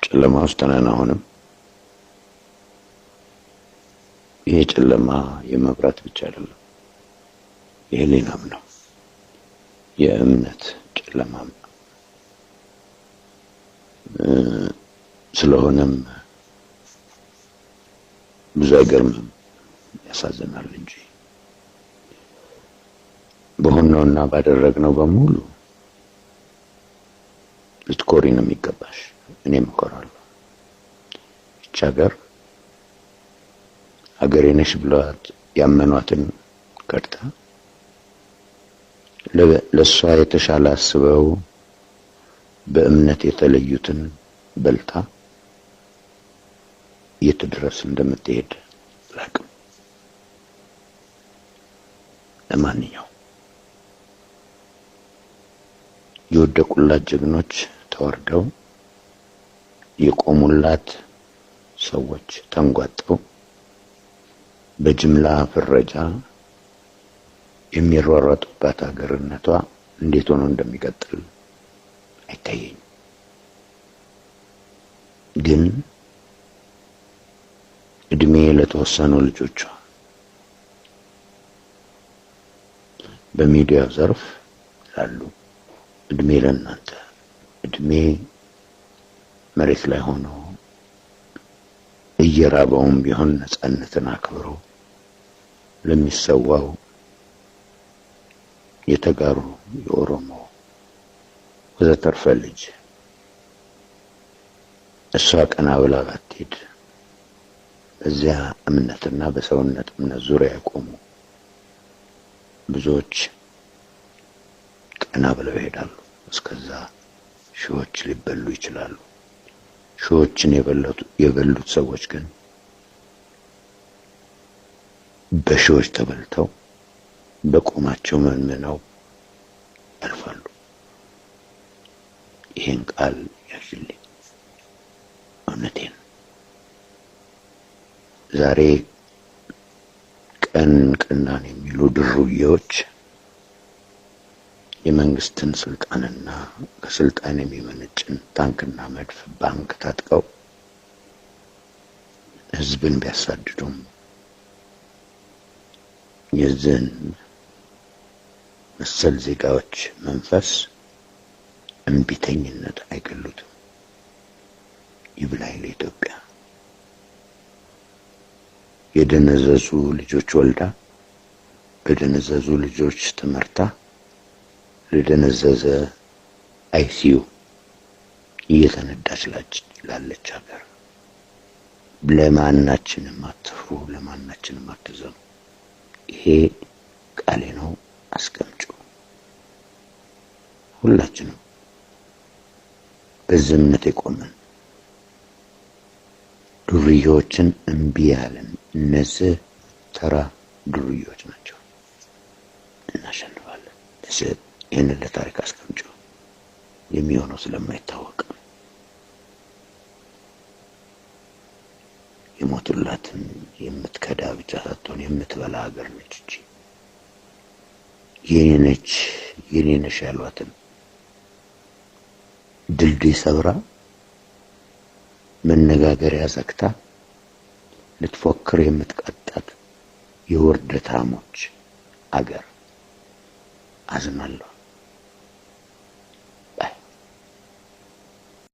ጨለማ ውስጥ ነን አሁንም። ይሄ ጨለማ የመብራት ብቻ አይደለም፣ የህሊናም ነው፣ የእምነት ጨለማም ነው። ስለሆነም ብዙ አይገርምም፣ ያሳዝናል እንጂ በሆነውና ባደረግነው በሙሉ ልትኮሪ ነው የሚገባሽ። እኔም እኮራለሁ። ይህች ሀገሬ ነሽ ብለዋት ያመኗትን ከድታ ለሷ የተሻለ አስበው በእምነት የተለዩትን በልታ የት ድረስ እንደምትሄድ አላውቅም። ለማንኛውም የወደቁላት ጀግኖች ተወርደው የቆሙላት ሰዎች ተንጓጠው በጅምላ ፍረጃ የሚሯሯጡባት ሀገርነቷ እንዴት ሆኖ እንደሚቀጥል አይታየኝም። ግን እድሜ ለተወሰኑ ልጆቿ በሚዲያው ዘርፍ ላሉ እድሜ ለእናንተ እድሜ መሬት ላይ ሆኖ እየራበውም ቢሆን ነፃነትን አክብሮ ለሚሰዋው የተጋሩ የኦሮሞ ወዘተርፈ ልጅ እሷ ቀና ብላ ባትሄድ በዚያ እምነትና በሰውነት እምነት ዙሪያ የቆሙ ብዙዎች ቀና ብለው ይሄዳሉ። እስከዛ ሺዎች ሊበሉ ይችላሉ። ሺዎችን የበሉት ሰዎች ግን በሺዎች ተበልተው በቆማቸው መንምነው ያልፋሉ። ይሄን ቃል ያዥልኝ፣ እውነቴን። ዛሬ ቀን ቀናን የሚሉ ድሩዬዎች የመንግስትን ስልጣንና ከስልጣን የሚመነጭን ታንክና መድፍ ባንክ ታጥቀው ህዝብን ቢያሳድዱም የዚህን መሰል ዜጋዎች መንፈስ እምቢተኝነት አይገሉትም። ይብላኝ ለኢትዮጵያ። የደነዘዙ ልጆች ወልዳ በደነዘዙ ልጆች ተመርታ ለደነዘዘ አይሲዩ እየተነዳች ላለች ሀገር ለማናችንም አትፍሩ፣ ለማናችንም አትዘኑ። ይሄ ቃሌ ነው። አስቀምጩ። ሁላችንም በዚህ እምነት የቆመን ዱርዬዎችን እምቢ ያለን እነዚህ ተራ ዱርዬዎች ናቸው። እናሸንፋለን። ይህን ለታሪክ አስቀምጩ። የሚሆነው ስለማይታወቅ የሞቱላትን የምትከዳ ብቻ ሳትሆን የምትበላ ሀገር ነች እንጂ የኔ ነሽ ያሏትን ድልድይ ሰብራ መነጋገሪያ ዘግታ ልትፎክር የምትቀጣት የውርደታሞች አገር። አዝናለሁ።